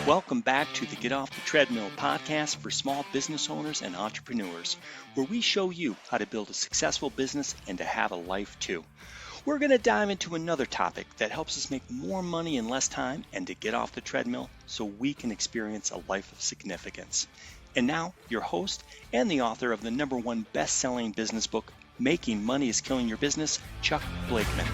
Welcome back to the Get Off the Treadmill podcast for small business owners and entrepreneurs, where we show you how to build a successful business and to have a life too. We're going to dive into another topic that helps us make more money in less time and to get off the treadmill so we can experience a life of significance. And now, your host and the author of the #1 best-selling business book, Making Money is Killing Your Business, Chuck Blakeman.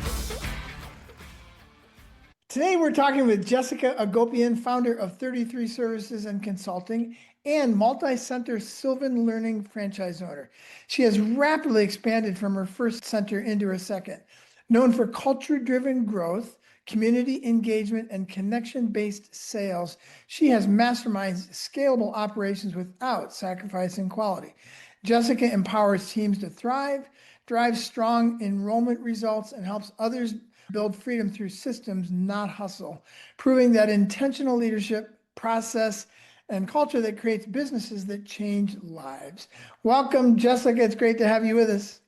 Today we're talking with Jessica Agopian, founder of 33 Services and Consulting and multi-center Sylvan Learning franchise owner. She has rapidly expanded from her first center into her second. Known for culture-driven growth, community engagement, and connection-based sales, she has masterminded scalable operations without sacrificing quality. Jessica empowers teams to thrive, drives strong enrollment results, and helps others build freedom through systems, not hustle, proving that intentional leadership, process, and culture that creates businesses that change lives. Welcome, Jessica. It's great to have you with us.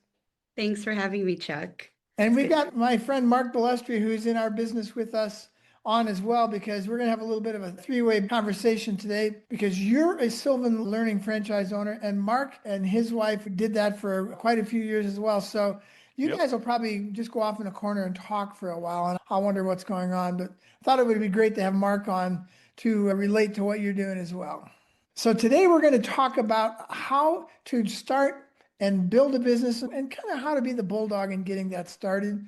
Thanks for having me, Chuck. And we've got my friend Mark Bellestri, who's in our business with us, on as well, because we're going to have a little bit of a three-way conversation today, because you're a Sylvan Learning franchise owner, and Mark and his wife did that for quite a few years as well. So you guys will probably just go off in a corner and talk for a while, and I wonder what's going on. But I thought it would be great to have Mark on to relate to what you're doing as well. So today we're going to talk about how to start and build a business and kind of how to be the bulldog in getting that started.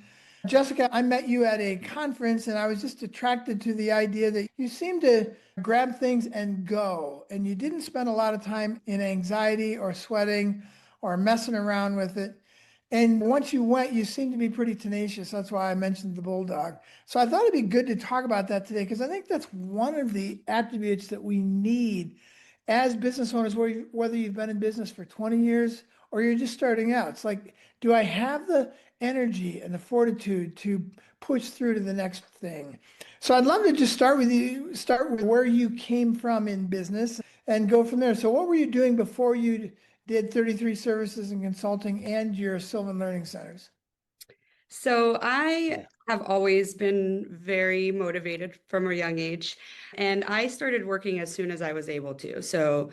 Jessica, I met you at a conference and I was just attracted to the idea that you seem to grab things and go, and you didn't spend a lot of time in anxiety or sweating or messing around with it. And once you went, you seemed to be pretty tenacious. That's why I mentioned the bulldog. So I thought it'd be good to talk about that today, because I think that's one of the attributes that we need as business owners, whether you've been in business for 20 years or you're just starting out. It's like, do I have the energy and the fortitude to push through to the next thing? So I'd love to just start with where you came from in business and go from there. So what were you doing before you did 33 Services and Consulting and your Sylvan Learning Centers? So I have always been very motivated from a young age, and I started working as soon as I was able to. So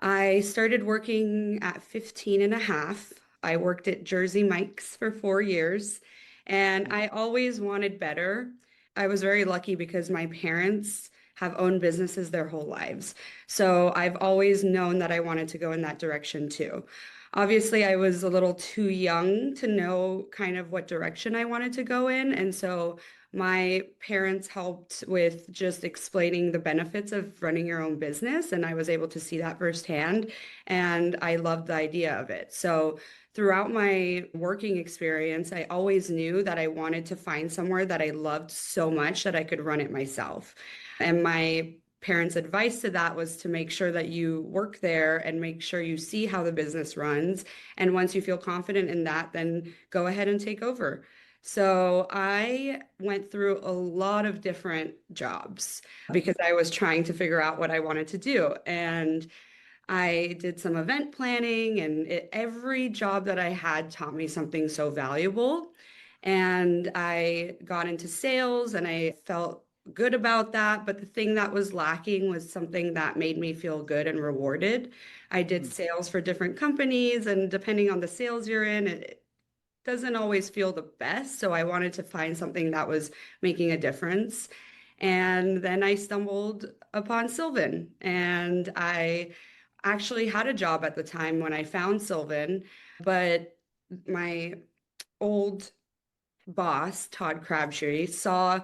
I started working at 15 and a half. I worked at Jersey Mike's for 4 years, and I always wanted better. I was very lucky because my parents have owned businesses their whole lives. So I've always known that I wanted to go in that direction too. Obviously, I was a little too young to know kind of what direction I wanted to go in. And so my parents helped with just explaining the benefits of running your own business. And I was able to see that firsthand. And I loved the idea of it. So throughout my working experience, I always knew that I wanted to find somewhere that I loved so much that I could run it myself. And my parents' advice to that was to make sure that you work there and make sure you see how the business runs. And once you feel confident in that, then go ahead and take over. So I went through a lot of different jobs because I was trying to figure out what I wanted to do. And I did some event planning, and every job that I had taught me something so valuable. And I got into sales and I felt good about that. But the thing that was lacking was something that made me feel good and rewarded. I did sales for different companies, and depending on the sales you're in, it doesn't always feel the best. So I wanted to find something that was making a difference. And then I stumbled upon Sylvan, and I actually had a job at the time when I found Sylvan, but my old boss, Todd Crabtree, saw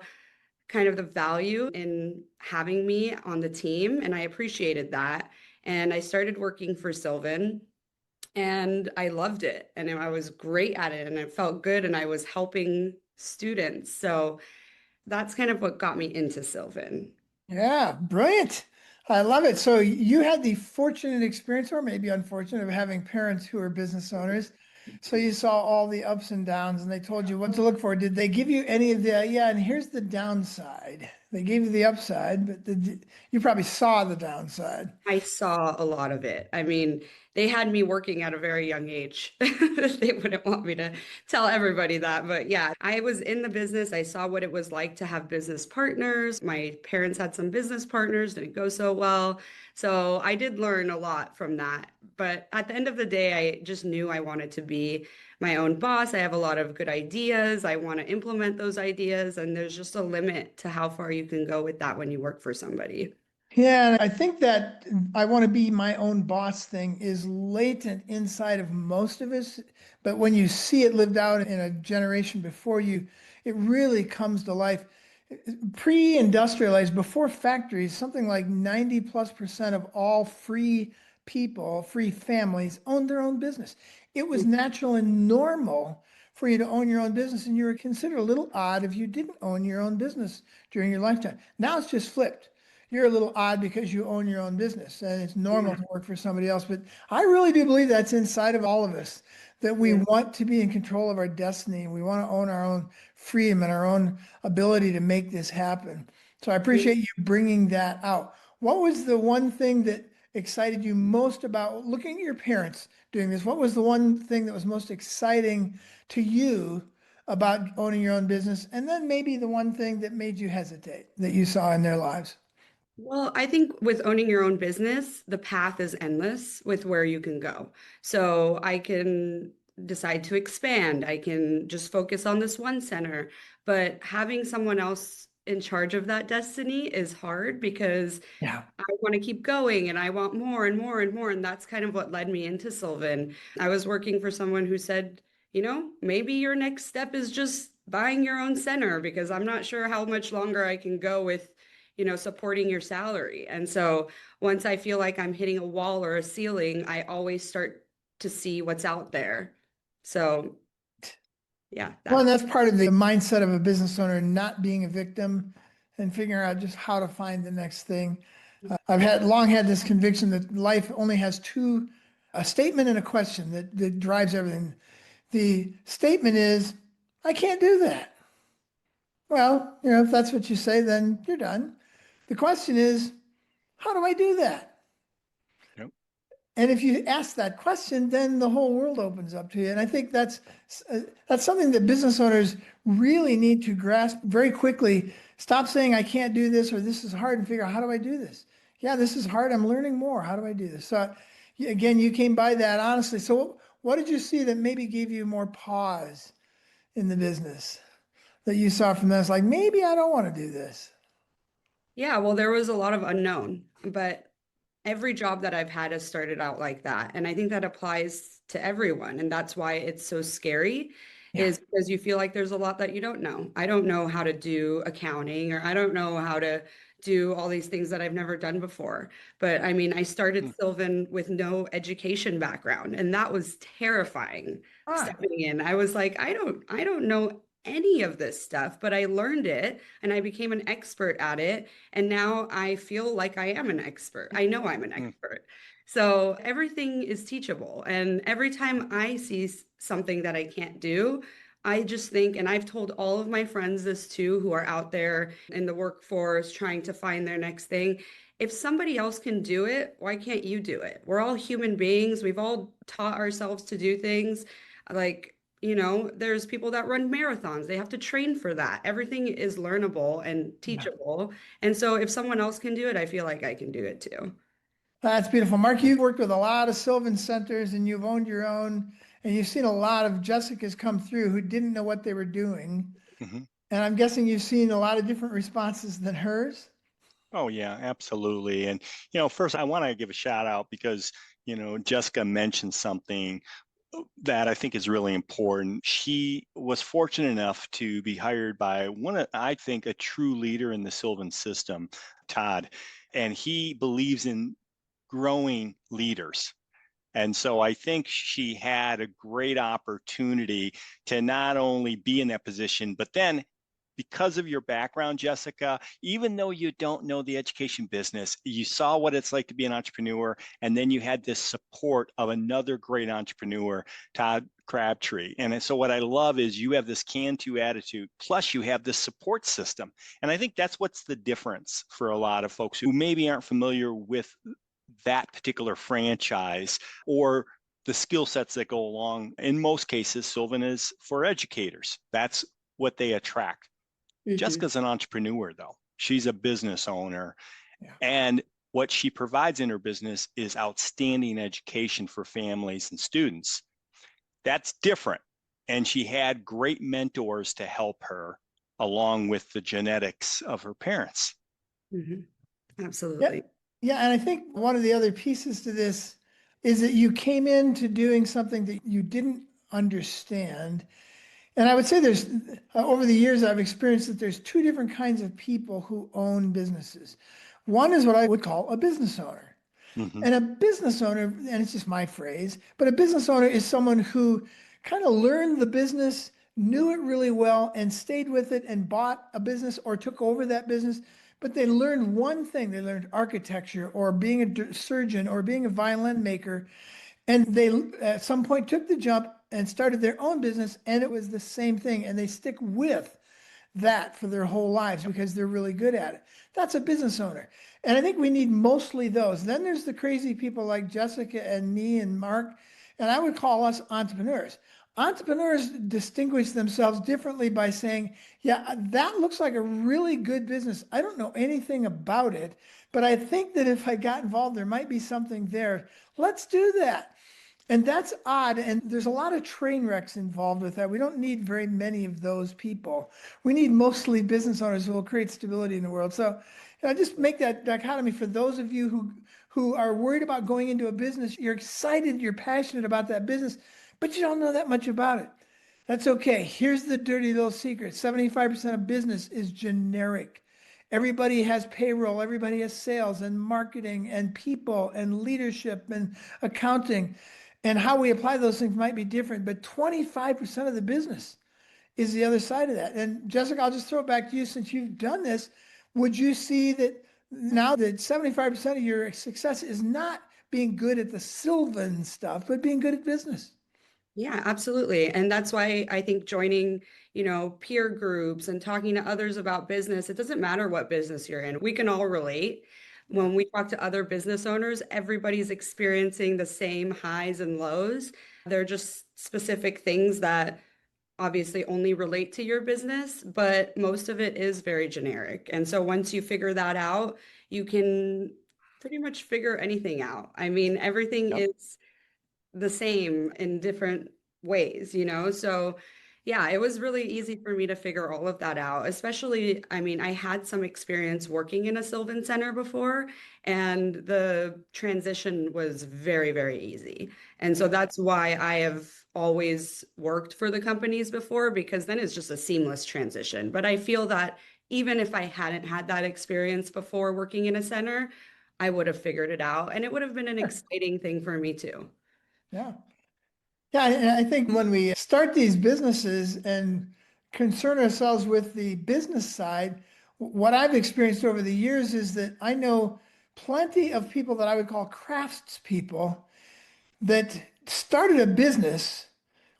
kind of the value in having me on the team, and I appreciated that. And I started working for Sylvan, and I loved it, and I was great at it, and it felt good, and I was helping students. So that's kind of what got me into Sylvan. Yeah, brilliant. I love it. So you had the fortunate experience, or maybe unfortunate, of having parents who are business owners. So you saw all the ups and downs, and they told you what to look for. Did they give you any of the, and here's the downside? They gave you the upside, but you probably saw the downside. I saw a lot of it. I mean, they had me working at a very young age. They wouldn't want me to tell everybody that. But yeah, I was in the business. I saw what it was like to have business partners. My parents had some business partners, didn't go so well. So I did learn a lot from that. But at the end of the day, I just knew I wanted to be my own boss. I have a lot of good ideas. I want to implement those ideas. And there's just a limit to how far you can go with that when you work for somebody. Yeah, and I think that I want to be my own boss thing is latent inside of most of us. But when you see it lived out in a generation before you, it really comes to life. Pre-industrialized, before factories, something like 90+% of all free people, free families owned their own business. It was natural and normal for you to own your own business, and you were considered a little odd if you didn't own your own business during your lifetime. Now it's just flipped. You're a little odd because you own your own business and it's normal to work for somebody else. But I really do believe that's inside of all of us, that we want to be in control of our destiny. We want to own our own freedom and our own ability to make this happen. So I appreciate you bringing that out. What was the one thing that excited you most about looking at your parents doing this? What was the one thing that was most exciting to you about owning your own business? And then maybe the one thing that made you hesitate that you saw in their lives? Well, I think with owning your own business, the path is endless with where you can go. So I can decide to expand. I can just focus on this one center. But having someone else in charge of that destiny is hard because Yeah. I want to keep going and I want more and more and more. And that's kind of what led me into Sylvan. I was working for someone who said, maybe your next step is just buying your own center because I'm not sure how much longer I can go with, supporting your salary. And so once I feel like I'm hitting a wall or a ceiling, I always start to see what's out there. So yeah. Well, and that's part of the mindset of a business owner, not being a victim and figuring out just how to find the next thing. I've long had this conviction that life only has two, a statement and a question that drives everything. The statement is, I can't do that. Well, if that's what you say, then you're done. The question is, how do I do that? Yep. And if you ask that question, then the whole world opens up to you. And I think that's something that business owners really need to grasp very quickly. Stop saying, I can't do this, or this is hard, and figure out, how do I do this? Yeah, this is hard. I'm learning more. How do I do this? So again, you came by that honestly. So what did you see that maybe gave you more pause in the business that you saw from this? Like, maybe I don't want to do this. Yeah, well, there was a lot of unknown, but every job that I've had has started out like that. And I think that applies to everyone. And that's why it's so scary, Yeah. is because you feel like there's a lot that you don't know. I don't know how to do accounting, or I don't know how to do all these things that I've never done before. But I mean, I started Sylvan with no education background, and that was terrifying stepping in. I was like, I don't know any of this stuff, but I learned it and I became an expert at it. And now I feel like I am an expert. I know I'm an expert. So everything is teachable. And every time I see something that I can't do, I just think, and I've told all of my friends this too, who are out there in the workforce trying to find their next thing. If somebody else can do it, why can't you do it? We're all human beings. We've all taught ourselves to do things. Like, there's people that run marathons. They have to train for that. Everything is learnable and teachable. And so if someone else can do it, I feel like I can do it too. That's beautiful. Mark, you've worked with a lot of Sylvan centers and you've owned your own, and you've seen a lot of Jessicas come through who didn't know what they were doing. Mm-hmm. And I'm guessing you've seen a lot of different responses than hers. Oh, yeah, absolutely. And, first I want to give a shout out because, Jessica mentioned something that I think is really important. She was fortunate enough to be hired by I think, a true leader in the Sylvan system, Todd, and he believes in growing leaders. And so I think she had a great opportunity to not only be in that position, but then because of your background, Jessica, even though you don't know the education business, you saw what it's like to be an entrepreneur. And then you had this support of another great entrepreneur, Todd Crabtree. And so what I love is you have this can-do attitude, plus you have this support system. And I think that's what's the difference for a lot of folks who maybe aren't familiar with that particular franchise or the skill sets that go along. In most cases, Sylvan is for educators. That's what they attract. Jessica's an entrepreneur, though. She's a business owner. Yeah. And what she provides in her business is outstanding education for families and students. That's different. And she had great mentors to help her along with the genetics of her parents. Absolutely. Yeah. And I think one of the other pieces to this is that you came into doing something that you didn't understand. And I would say there's, over the years, I've experienced that there's two different kinds of people who own businesses. One is what I would call a business owner. And a business owner, and it's just my phrase, but a business owner is someone who kind of learned the business, knew it really well, and stayed with it and bought a business or took over that business. But they learned one thing. They learned architecture or being a surgeon or being a violin maker. And they at some point took the jump and started their own business, and it was the same thing. And they stick with that for their whole lives because they're really good at it. That's a business owner. And I think we need mostly those. Then there's the crazy people like Jessica and me and Mark, and I would call us entrepreneurs. Entrepreneurs distinguish themselves differently by saying, yeah, that looks like a really good business. I don't know anything about it, but I think that if I got involved, there might be something there. Let's do that. And that's odd. And there's a lot of train wrecks involved with that. We don't need very many of those people. We need mostly business owners who will create stability in the world. So I just make that dichotomy for those of you who are worried about going into a business. You're excited, you're passionate about that business, but you don't know that much about it. That's okay. Here's the dirty little secret. 75% of business is generic. Everybody has payroll, everybody has sales and marketing and people and leadership and accounting. And how we apply those things might be different, but 25% of the business is the other side of that. And Jessica, I'll just throw it back to you since you've done this. Would you see that now that 75% of your success is not being good at the Sylvan stuff, but being good at business? Yeah, absolutely. And that's why I think joining, peer groups and talking to others about business, it doesn't matter what business you're in. We can all relate. When we talk to other business owners, everybody's experiencing the same highs and lows. They're just specific things that obviously only relate to your business, but most of it is very generic. And so once you figure that out, you can pretty much figure anything out. I mean, everything is the same in different ways, So yeah, it was really easy for me to figure all of that out, especially, I mean, I had some experience working in a Sylvan Center before, and the transition was very, very easy. And so that's why I have always worked for the companies before, because then it's just a seamless transition. But I feel that even if I hadn't had that experience before working in a center, I would have figured it out, and it would have been an exciting thing for me too. Yeah. Yeah, and I think when we start these businesses and concern ourselves with the business side, what I've experienced over the years is that I know plenty of people that I would call craftspeople that started a business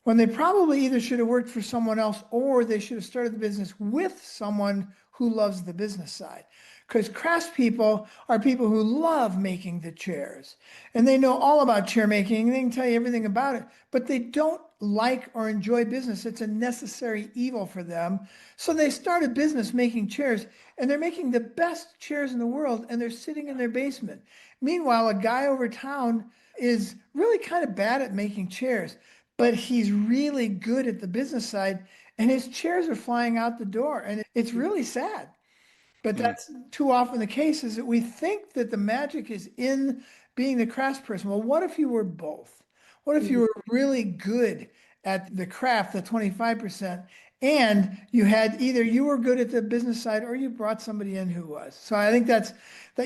when they probably either should have worked for someone else or they should have started the business with someone who loves the business side. Because craftspeople are people who love making the chairs and they know all about chair making and they can tell you everything about it, but they don't like or enjoy business. It's a necessary evil for them. So they start a business making chairs and they're making the best chairs in the world and they're sitting in their basement. Meanwhile, a guy over town is really kind of bad at making chairs, but he's really good at the business side and his chairs are flying out the door. And it's really sad. But that's too often the case is that we think that the magic is in being the craftsperson. Well, what if you were both? What if you were really good at the craft, the 25%, and you had either you were good at the business side or you brought somebody in who was. So I think that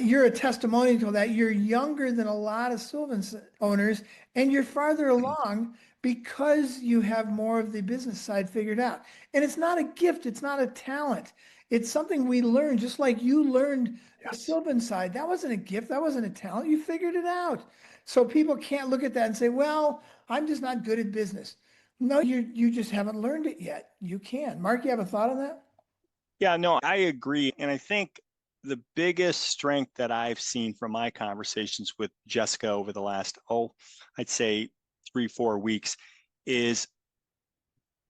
you're a testimony to that. You're younger than a lot of Sylvan owners and you're farther along because you have more of the business side figured out. And it's not a gift, it's not a talent. It's something we learned, just like you learned the Sylvan side. That wasn't a gift, that wasn't a talent. You figured it out. So people can't look at that and say, well, I'm just not good at business. No, you just haven't learned it yet. You can. Mark, you have a thought on that? Yeah, no, I agree. And I think the biggest strength that I've seen from my conversations with Jessica over the last, I'd say 3-4 weeks is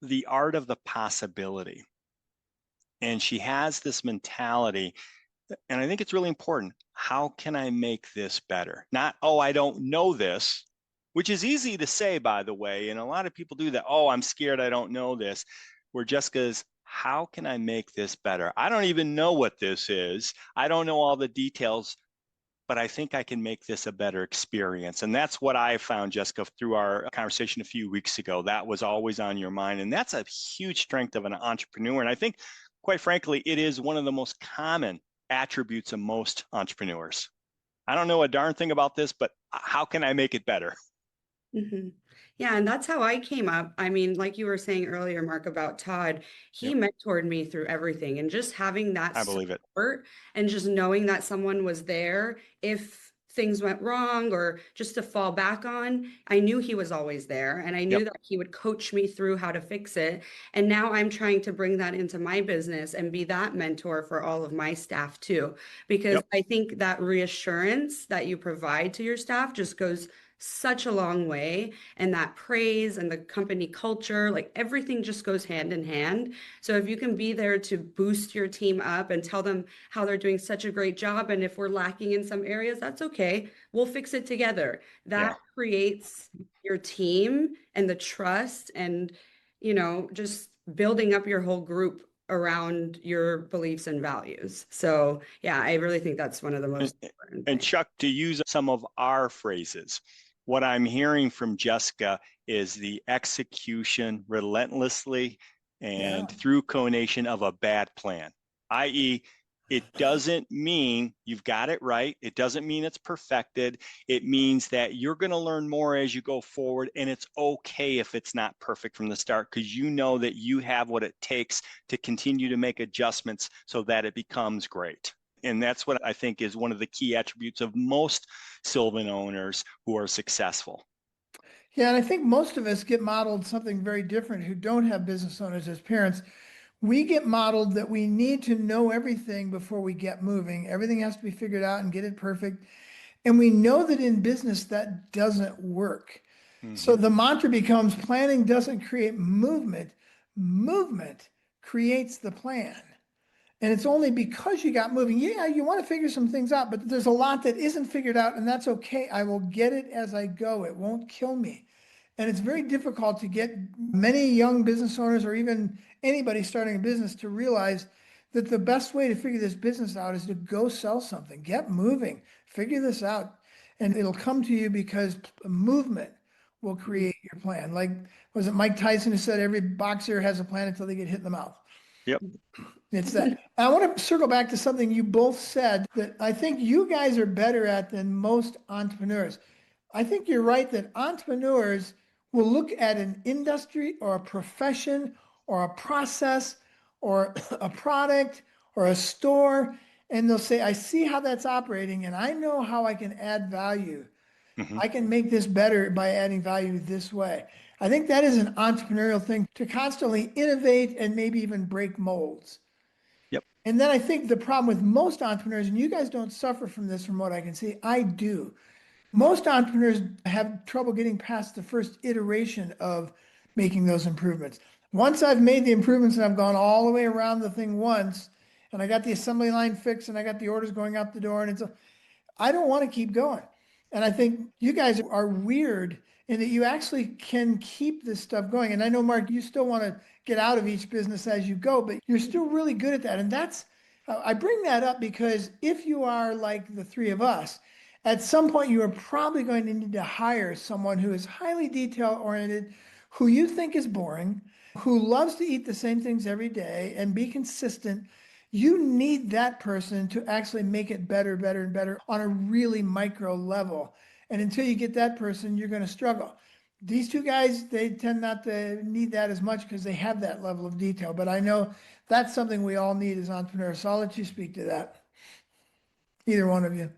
the art of the possibility. And she has this mentality, and I think it's really important. How can I make this better? Not, I don't know this, which is easy to say, by the way. And a lot of people do that. I'm scared I don't know this. Where Jessica's, how can I make this better? I don't even know what this is. I don't know all the details, but I think I can make this a better experience. And that's what I found, Jessica, through our conversation a few weeks ago. That was always on your mind. And that's a huge strength of an entrepreneur. And I think, quite frankly, it is one of the most common attributes of most entrepreneurs. I don't know a darn thing about this, but how can I make it better? Mm-hmm. Yeah, and that's how I came up. I mean, like you were saying earlier, Mark, about Todd, he Yep, mentored me through everything, and just having that I believe it. support and just knowing that someone was there if things went wrong or just to fall back on, I knew he was always there, and I Yep, knew that he would coach me through how to fix it. And now I'm trying to bring that into my business and be that mentor for all of my staff too, because yep. I think that reassurance that you provide to your staff just goes such a long way, and that praise and the company culture, like everything just goes hand in hand. So if you can be there to boost your team up and tell them how they're doing such a great job, and if we're lacking in some areas, that's okay, we'll fix it together. Yeah. That creates your team and the trust, and just building up your whole group around your beliefs and values. So yeah, I really think that's one of the And, most important and things. Chuck, to use some of our phrases, what I'm hearing from Jessica is the execution relentlessly Yeah. and through conation of a bad plan, i.e., it doesn't mean you've got it right. It doesn't mean it's perfected. It means that you're going to learn more as you go forward. And it's okay if it's not perfect from the start, because you know that you have what it takes to continue to make adjustments so that it becomes great. And that's what I think is one of the key attributes of most Sylvan owners who are successful. Yeah, and I think most of us get modeled something very different who don't have business owners as parents. We get modeled that we need to know everything before we get moving. Everything has to be figured out and get it perfect. And we know that in business that doesn't work. So Mm-hmm. the mantra becomes planning doesn't create movement, movement creates the plan. And it's only because you got moving. Yeah, you want to figure some things out, but there's a lot that isn't figured out, and that's okay. I will get it as I go. It won't kill me. And it's very difficult to get many young business owners or even anybody starting a business to realize that the best way to figure this business out is to go sell something, get moving, figure this out. And it'll come to you because movement will create your plan. Like, was it Mike Tyson who said every boxer has a plan until they get hit in the mouth? Yep. It's that. I want to circle back to something you both said that I think you guys are better at than most entrepreneurs. I think you're right that entrepreneurs will look at an industry or a profession or a process or a product or a store, and they'll say, I see how that's operating and I know how I can add value. Mm-hmm. I can make this better by adding value this way. I think that is an entrepreneurial thing to constantly innovate and maybe even break molds. Yep. And then I think the problem with most entrepreneurs, and you guys don't suffer from this from what I can see, I do. Most entrepreneurs have trouble getting past the first iteration of making those improvements. Once I've made the improvements and I've gone all the way around the thing once, and I got the assembly line fixed and I got the orders going out the door, and I don't want to keep going. And I think you guys are weird in that you actually can keep this stuff going. And I know, Mark, you still want to get out of each business as you go, but you're still really good at that. And I bring that up because if you are like the three of us, at some point you are probably going to need to hire someone who is highly detail oriented, who you think is boring, who loves to eat the same things every day and be consistent. You need that person to actually make it better, better, and better on a really micro level. And until you get that person, you're going to struggle. These two guys, they tend not to need that as much because they have that level of detail. But I know that's something we all need as entrepreneurs. So I'll let you speak to that. Either one of you.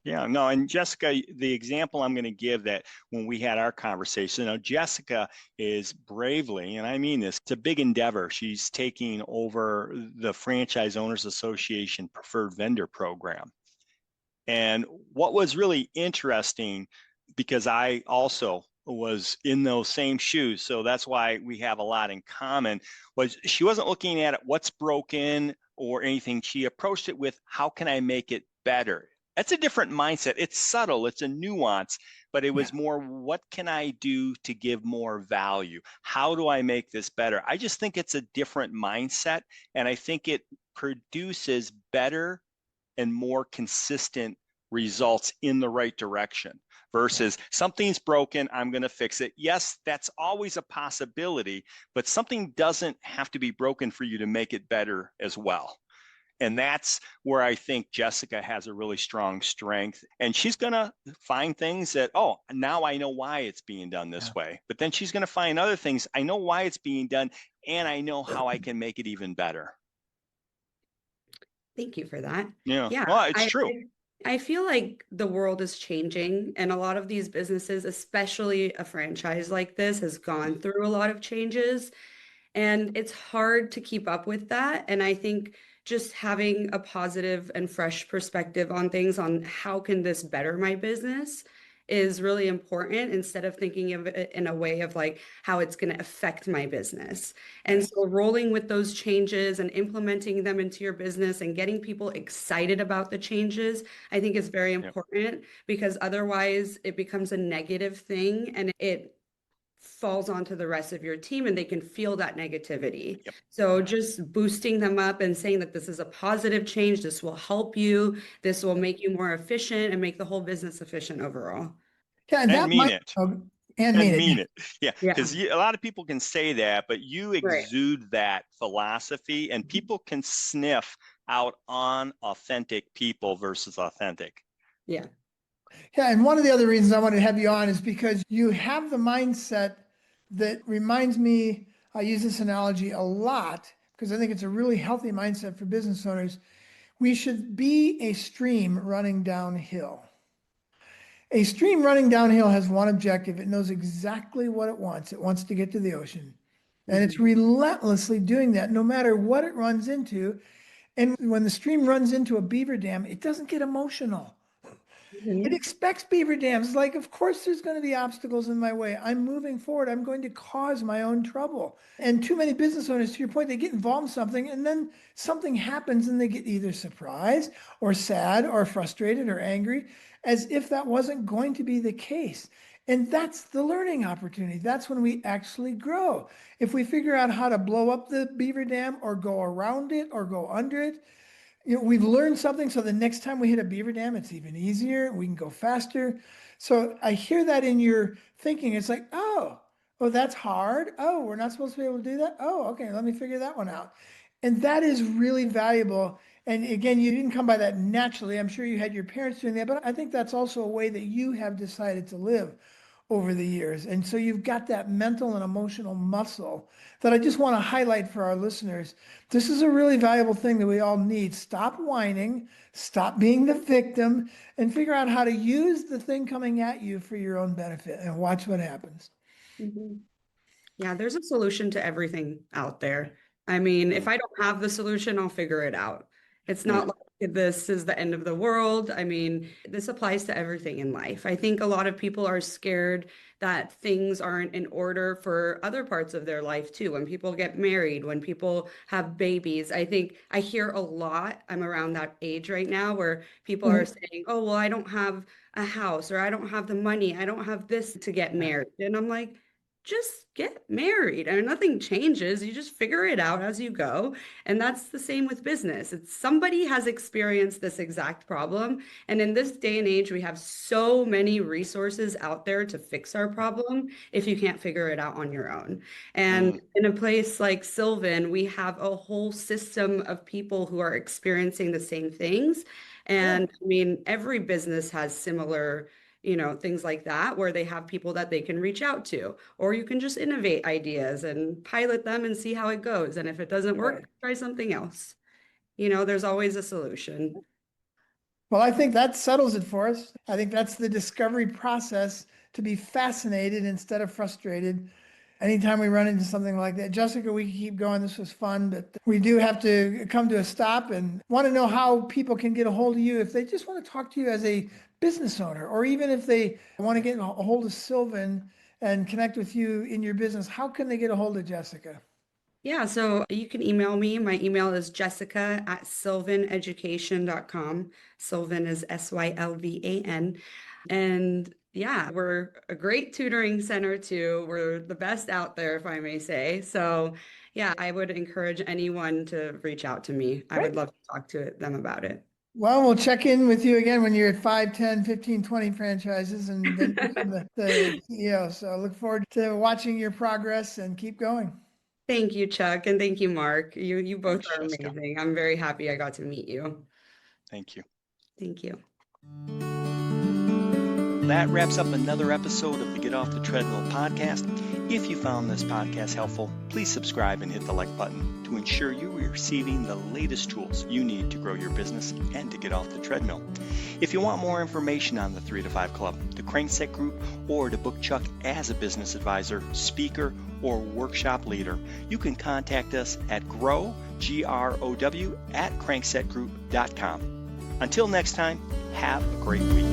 Yeah, no, and Jessica, the example I'm going to give that when we had our conversation, Jessica is bravely, and I mean this, it's a big endeavor. She's taking over the Franchise Owners Association Preferred Vendor Program. And what was really interesting, because I also was in those same shoes, so that's why we have a lot in common, was she wasn't looking at it, what's broken or anything. She approached it with, how can I make it better? That's a different mindset. It's subtle, it's a nuance, but it was more, what can I do to give more value? How do I make this better? I just think it's a different mindset, and I think it produces better and more consistent results in the right direction versus something's broken, I'm going to fix it. Yes, that's always a possibility, but something doesn't have to be broken for you to make it better as well. And that's where I think Jessica has a really strong strength. And she's going to find things that, oh, now I know why it's being done this way. But then she's going to find other things. I know why it's being done, and I know how I can make it even better. Thank you for that. Yeah, Yeah, well, it's true. I feel like the world is changing, and a lot of these businesses, especially a franchise like this, has gone through a lot of changes, and it's hard to keep up with that. And I think just having a positive and fresh perspective on things, on how can this better my business, is really important, instead of thinking of it in a way of like how it's going to affect my business. And so rolling with those changes and implementing them into your business and getting people excited about the changes, I think is very important, because otherwise it becomes a negative thing and it falls onto the rest of your team and they can feel that negativity. So just boosting them up and saying that this is a positive change, this will help you, this will make you more efficient and make the whole business efficient overall. Yeah, and that mean might, it. and mean it. Yeah, because a lot of people can say that, but you exude that philosophy, and people can sniff out on authentic people versus authentic. Yeah, and one of the other reasons I wanted to have you on is because you have the mindset that reminds me, I use this analogy a lot because I think it's a really healthy mindset for business owners. We should be a stream running downhill. A stream running downhill has one objective. It knows exactly what it wants. It wants to get to the ocean. And it's relentlessly doing that no matter what it runs into. And when the stream runs into a beaver dam, it doesn't get emotional. It expects beaver dams. Like, of course, there's going to be obstacles in my way. I'm moving forward. I'm going to cause my own trouble. And too many business owners, to your point, they get involved in something and then something happens and they get either surprised or sad or frustrated or angry, as if that wasn't going to be the case. And that's the learning opportunity. That's when we actually grow. If we figure out how to blow up the beaver dam or go around it or go under it, we've learned something. So the next time we hit a beaver dam, it's even easier. We can go faster. So I hear that in your thinking. It's like, oh, that's hard. Oh, we're not supposed to be able to do that. Oh, okay, let me figure that one out. And that is really valuable. And again, you didn't come by that naturally. I'm sure you had your parents doing that, but I think that's also a way that you have decided to live over the years. And so you've got that mental and emotional muscle that I just want to highlight for our listeners. This is a really valuable thing that we all need. Stop whining, stop being the victim, and figure out how to use the thing coming at you for your own benefit and watch what happens. Yeah, there's a solution to everything out there. I mean, if I don't have the solution, I'll figure it out. It's not like this is the end of the world. I mean, this applies to everything in life. I think a lot of people are scared that things aren't in order for other parts of their life too. When people get married, when people have babies, I think I hear a lot, I'm around that age right now, where people are saying, oh, well, I don't have a house, or I don't have the money, I don't have this to get married. And I'm like, just get married. I mean, nothing changes. You just figure it out as you go. And that's the same with business. It's somebody has experienced this exact problem. And in this day and age, we have so many resources out there to fix our problem if you can't figure it out on your own. And in a place like Sylvan, we have a whole system of people who are experiencing the same things. And I mean, every business has similar things like that, where they have people that they can reach out to, or you can just innovate ideas and pilot them and see how it goes. And if it doesn't work, try something else. There's always a solution. Well, I think that settles it for us. I think that's the discovery process, to be fascinated instead of frustrated. Anytime we run into something like that, Jessica, we can keep going. This was fun, but we do have to come to a stop, and want to know how people can get a hold of you if they just want to talk to you as a business owner, or even if they want to get a hold of Sylvan and connect with you in your business. How can they get a hold of Jessica? Yeah, so you can email me. My email is jessica@sylvaneducation.com. Sylvan is Sylvan. And yeah, we're a great tutoring center too. We're the best out there, if I may say. So yeah, I would encourage anyone to reach out to me. I would Great. love to talk to them about it. Well, we'll check in with you again when you're at 5, 10, 15, 20 franchises and then become the CEO. So I look forward to watching your progress, and keep going. Thank you, Chuck, and thank you, Mark. You both Thanks, are Jessica. amazing. I'm very happy I got to meet you. Thank you. Thank you. That wraps up another episode of the Get Off the Treadmill podcast. If you found this podcast helpful, please subscribe and hit the like button to ensure you are receiving the latest tools you need to grow your business and to get off the treadmill. If you want more information on the 3 to 5 Club, the Crankset Group, or to book Chuck as a business advisor, speaker, or workshop leader, you can contact us at grow@cranksetgroup.com. Until next time, have a great week.